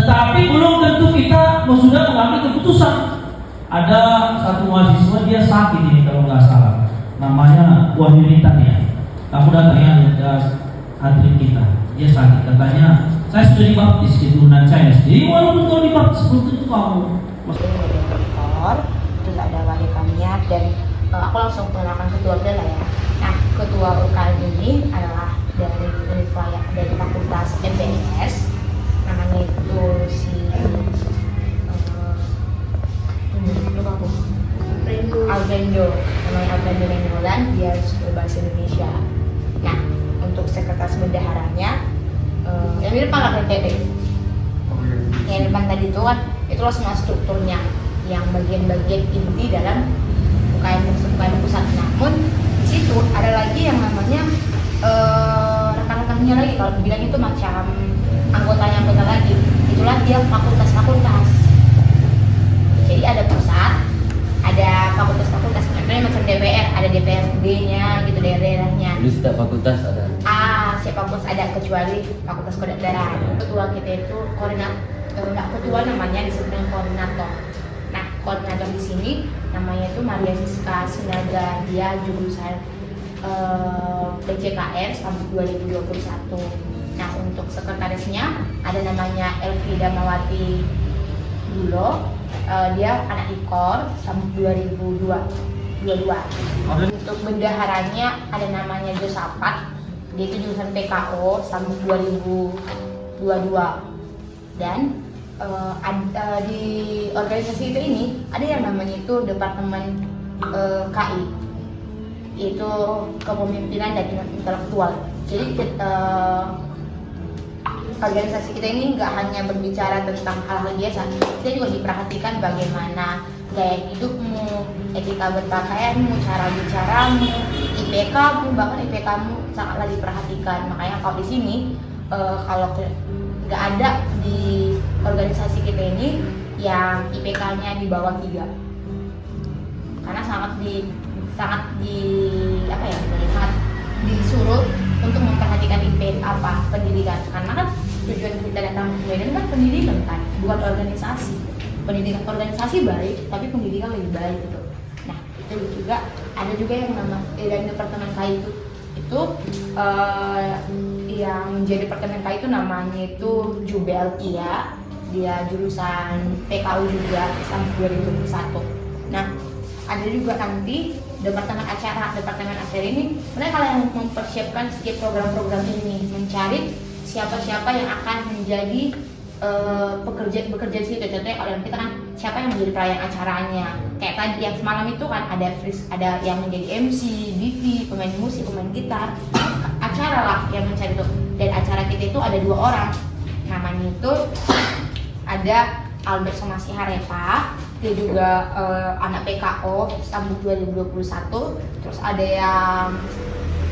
Tetapi belum tentu kita sudah mengambil keputusan. Ada satu mahasiswa dia sakit ini kalau nggak salah, namanya Wahyu Rita ya. Kamu datang ya hadirin kita, dia sakit katanya. Saya sudah dibaptis di turunan saya. Jadi walaupun kau dibaptis belum tentu kamu. Terus ada wali kamiat dan aku langsung mengenalkan ketua beliau ya. Nah, ketua UKM ini adalah dari fakultas MPS, namanya itu si Alvendo, namanya Alvendo Menyolan, dia sudah bahasa Indonesia. Nah, untuk sekretaris bendaharanya yang mirip malah kayak yang depan tadi itu kan itulah semua strukturnya, yang bagian-bagian inti dalam UKM pusat. Namun di situ ada lagi yang namanya rekan-rekannya lagi, kalau bilang itu macam anggota lagi, itulah dia fakultas. Jadi ada pusat, ada fakultas, contohnya macam DPR, ada DPRD-nya gitu, daerah-daerahnya. Jadi setiap fakultas ada? Setiap fakultas ada, kecuali fakultas kedokteran. Ketua kita itu enggak ketua, namanya disebut dengan koordinator. Nah, koordinator di sini namanya itu Maria Siska Sinaga, dia jurusan PJKR sampai 2021. Nah, untuk sekretarisnya ada namanya Elvida Mawati Dulo, dia anak IKOR sampai 2022. Untuk bendaharanya ada namanya Josapat, dia itu jurusan PKO sampai 2022. Dan di organisasi ini ada yang namanya itu Departemen KI, itu kepemimpinan dan intelektual. Jadi organisasi kita ini nggak hanya berbicara tentang hal-hal biasa, kita juga diperhatikan bagaimana gaya hidupmu, etika berpakaianmu, cara bicaramu, IPK-mu, bahkan IPK-mu sangatlah diperhatikan. Makanya kalau di sini kalau nggak ada di organisasi kita ini yang IPK-nya di bawah 3, karena sangat disuruh untuk memperhatikan pendidikan, karena kan tujuan kita datang ke Medan kan pendidikan kan, bukan organisasi. Pendidikan organisasi baik, tapi pendidikan lebih baik gitu. Nah, itu juga ada juga yang dari departemen KI itu yang menjadi departemen KI itu namanya itu Jubel Tia, dia jurusan PKU juga sampai 2021. Nah, ada juga nanti departemen acara ini mereka yang mempersiapkan setiap program-program ini, mencari siapa-siapa yang akan menjadi bekerja di situ. Contohnya kalau kita kan siapa yang menjadi pelayan acaranya, kayak tadi yang semalam itu kan ada yang menjadi MC, DT, pemain musik, pemain gitar, acara lah yang mencari itu. Dan acara kita itu ada 2 orang, namanya itu ada Albert Somasi Harepa, dia juga anak PKO sambut 2021. Terus ada yang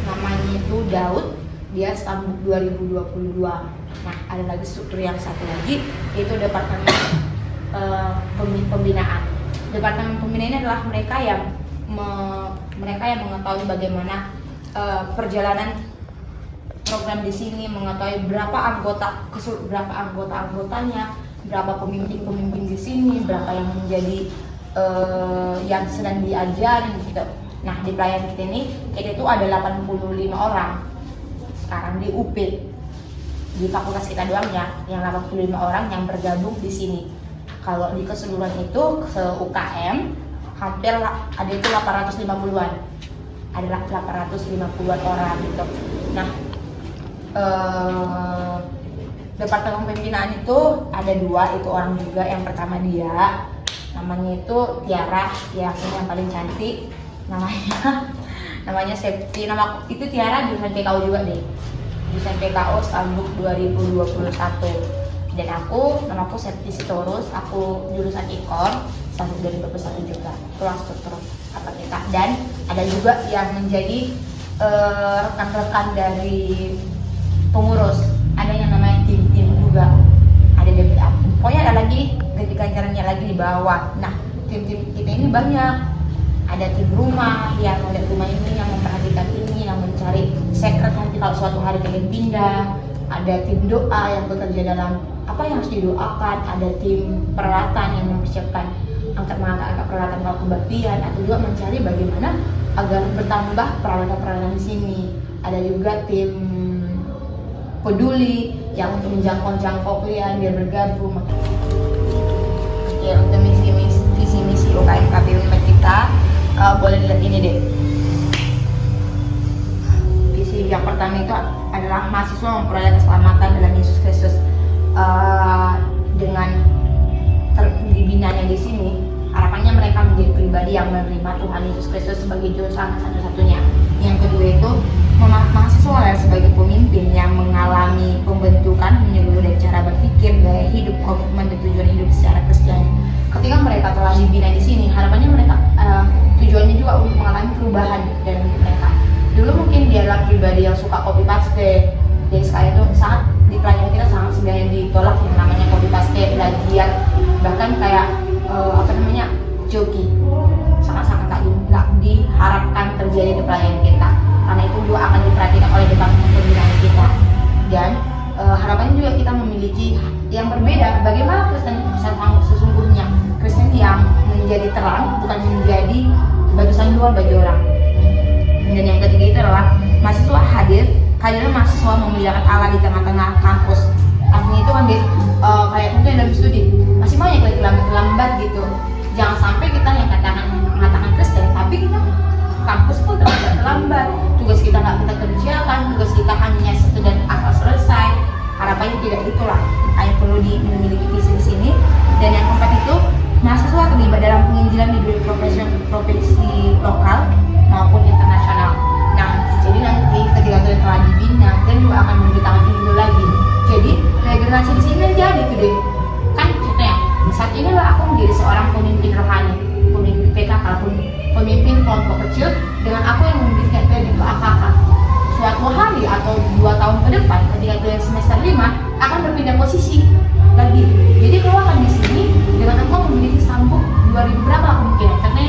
namanya itu Daud, dia sambut 2022. Nah, ada lagi struktur yang satu lagi, yaitu departemen pembinaan. Departemen pembinaan ini adalah mereka yang mengetahui bagaimana perjalanan program di sini, mengetahui berapa anggotanya, berapa pemimpin di sini, berapa yang menjadi yang sedang diajarin gitu. Nah, di pelayan kita ini itu ada 85 orang sekarang di UP. Di fakultas kita doang ya, yang 85 orang yang bergabung di sini. Kalau di keseluruhan itu se UKM hampir ada itu 850-an. Ada 850-an orang gitu. Nah, departemen pembinaan itu ada 2, itu orang juga. Yang pertama dia namanya itu Tiara, yang paling cantik, namanya Septi. Nama itu Tiara jurusan PKU juga deh, jurusan PKO Stambuk 2021. Dan namaku Septi Sitorus, aku jurusan IKOR Stambuk 2021 juga. Itulah struktur apa kita. Dan ada juga yang menjadi rekan-rekan dari pengurus, ada yang namanya tim juga, ada pokoknya ada lagi ganjarannya lagi di bawah. Nah, tim-tim kita ini banyak, ada tim rumah yang melihat rumah ini, yang memperhatikan ini, yang mencari sekret nanti kalau suatu hari kalian pindah, ada tim doa yang bekerja dalam apa yang harus didoakan, ada tim peralatan yang mempersiapkan mengangkat peralatan kalau kebaktian, atau juga mencari bagaimana agar bertambah peralatan-peralatan di sini. Ada juga tim peduli yang untuk menjangkau klien biar bergabung. Ya, untuk visi misi UKM KPU kita boleh lihat ini deh. Visi yang pertama itu adalah mahasiswa memperoleh keselamatan dalam Yesus Kristus. Dengan dibinanya di sini, harapannya mereka menjadi pribadi yang menerima Tuhan Yesus Kristus sebagai juru selamat satu-satunya. Yang kedua itu mahasiswa sebagai pemimpin yang mengalami pembentukan menyeluruh dari cara berpikir, gaya hidup, komitmen dan tujuan hidup secara Kristiani. Ketika mereka telah dibina di sini, harapannya mereka tujuannya juga untuk mengalami perubahan dalam hidup mereka. Dulu mungkin dia adalah pribadi yang suka copy paste, jadi sekarang itu sangat di pelajaran kita sangat sebenarnya ditolak yang namanya copy paste, plagiat, bahkan kayak joki. Sangat-sangat nggak diharapkan terjadi di pelayanan kita, karena itu juga akan diperhatikan oleh departemen pembinaan kita. Dan harapannya juga kita memiliki yang berbeda. Bagaimana Kristen sesungguhnya? Kristen yang menjadi terang, bukan menjadi batu sanduan bagi orang. Dan yang ketiga itu adalah mahasiswa kehadiran mahasiswa memuliakan Allah di tengah-tengah kampus. Artinya itu kan kayak mungkin dalam studi masih banyak lagi lambat gitu. Jangan sampai kita yang mengatakan Kristen, tapi kita kampus pun terlambat. Tugas kita nggak kita kerjakan, tugas kita hanya satu dan asal selesai. Harapannya tidak itulah yang perlu dimiliki visi di sini. Dan yang keempat itu mahasiswa terlibat dalam penginjilan di dunia profesi lokal maupun internasional. Nah, jadi nanti ketika kalian telah dibina, kalian juga akan memberitakan Injil lagi. Jadi regenerasi di sini nanti ada tuh deh. Kan contohnya, saat ini lah aku menjadi seorang pemimpin rohani, pemimpin PKK, pemimpin kelompok kecil, dengan aku yang memberikan kalian itu AKK. Suatu hari atau 2 tahun ke depan, ketika kalian semester 5 akan berpindah posisi lagi. Jadi kalau akan di sini dengan aku memiliki sambung 2000 berapa aku mungkin, karena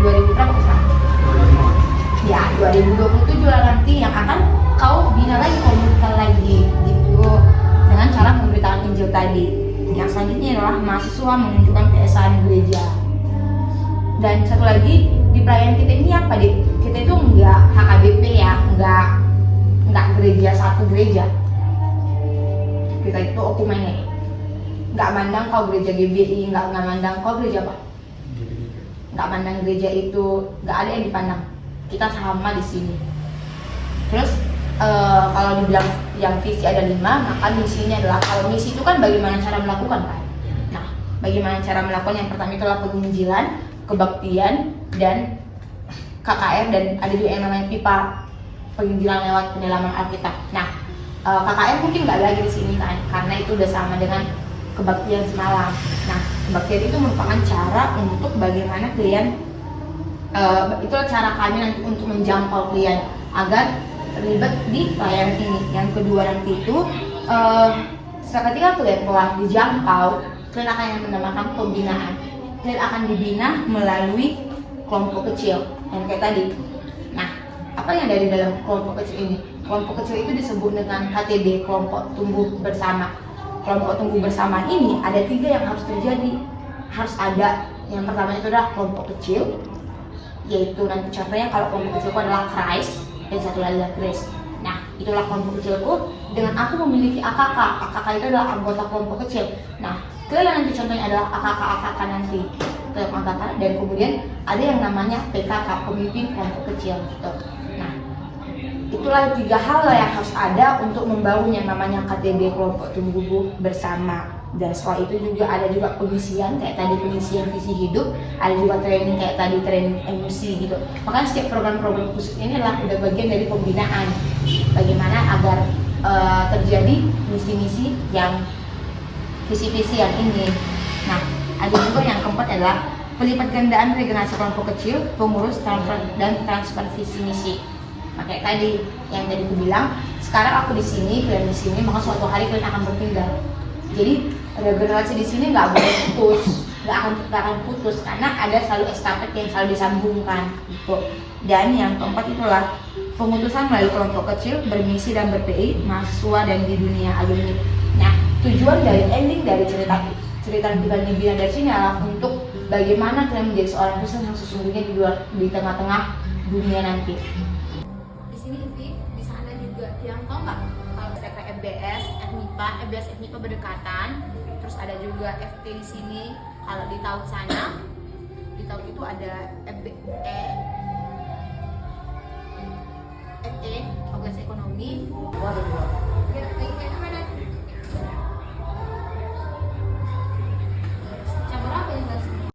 2000 berapa sekarang? Ya 2027 lah nanti yang akan kau bina lagi, kau berikan lagi gitu, dengan cara memberitakan Injil tadi. Yang selanjutnya adalah mahasiswa menunjukkan keesaan gereja. Dan satu lagi di pelayanan kita ini apa deh? Kita itu enggak HKBP ya, enggak gereja satu gereja. Kita itu okumene. Enggak mandang kau gereja GBI, enggak mandang kau gereja apa? Enggak mandang gereja itu, enggak ada yang dipandang. Kita sama di sini. Terus kalau dibilang yang visi ada 5, maka misinya adalah, kalau misi itu kan bagaimana cara melakukan kan. Nah, bagaimana cara melakukan, yang pertama itu adalah penginjilan, kebaktian, dan KKR, dan ada juga yang namanya pipa, penginjilan lewat pendalaman Alkitab. Nah, KKR mungkin nggak lagi di sini kan, karena itu udah sama dengan kebaktian semalam. Nah, kebaktian itu merupakan cara untuk bagaimana klien, itulah cara kami nanti untuk menjangkau klien agar terlibat di pelayanan ini. Yang kedua nanti itu seketika klien telah dijangkau, klien akan yang menambahkan pembinaan. Klien akan dibina melalui kelompok kecil yang kayak tadi. Nah, apa yang ada di dalam kelompok kecil ini? Kelompok kecil itu disebut dengan KTB, kelompok tumbuh bersama. Kelompok tumbuh bersama ini ada 3 yang harus terjadi, harus ada. Yang pertama itu adalah kelompok kecil, yaitu nanti contohnya kalau kelompok kecilku adalah Christ, dan satu lagi adalah Grace. Nah, itulah kelompok kecilku dengan aku memiliki AKK. AKK itu adalah anggota kelompok kecil. Nah, kalian nanti contohnya adalah AKK nanti kelompok AKK, dan kemudian ada yang namanya PKK, pemimpin kelompok kecil gitu. Nah, itulah 3 hal yang harus ada untuk membangun yang namanya KTB, kelompok tumbuh bersama. Dan setelah itu juga ada juga pengisian, kayak tadi pengisian visi hidup, ada juga training kayak tadi training MC gitu. Makanya setiap program-program khusus ini adalah udah bagian dari pembinaan, bagaimana agar terjadi misi-misi yang visi-visi yang ini. Nah, ada juga yang keempat adalah pelipat gandaan regenerasi kelompok kecil, pengurus, transfer visi misi. Nah, kayak tadi yang tadi aku bilang, sekarang aku di sini, kalian di sini, maka suatu hari kalian akan berpindah. Jadi regenerasi di sini nggak boleh putus, nggak akan putus, karena ada selalu estafet yang selalu disambungkan gitu. Dan yang keempat itulah pengutusan melalui kelompok kecil, bermisi dan ber-PI, mahasiswa dan di dunia alumni. Nah, tujuan dari ending dari cerita kita di Bina dari sini adalah untuk bagaimana kalian menjadi seorang Kristen yang sesungguhnya di tengah-tengah dunia nanti. Di sini Ivi, di sana juga yang tahu nggak kalau mereka FBS, FMIPA, FBS FMIPA berdekatan, terus ada juga FT di sini. Kalau di tahun sana, di tahun itu ada FE, Fakultas Ekonomi,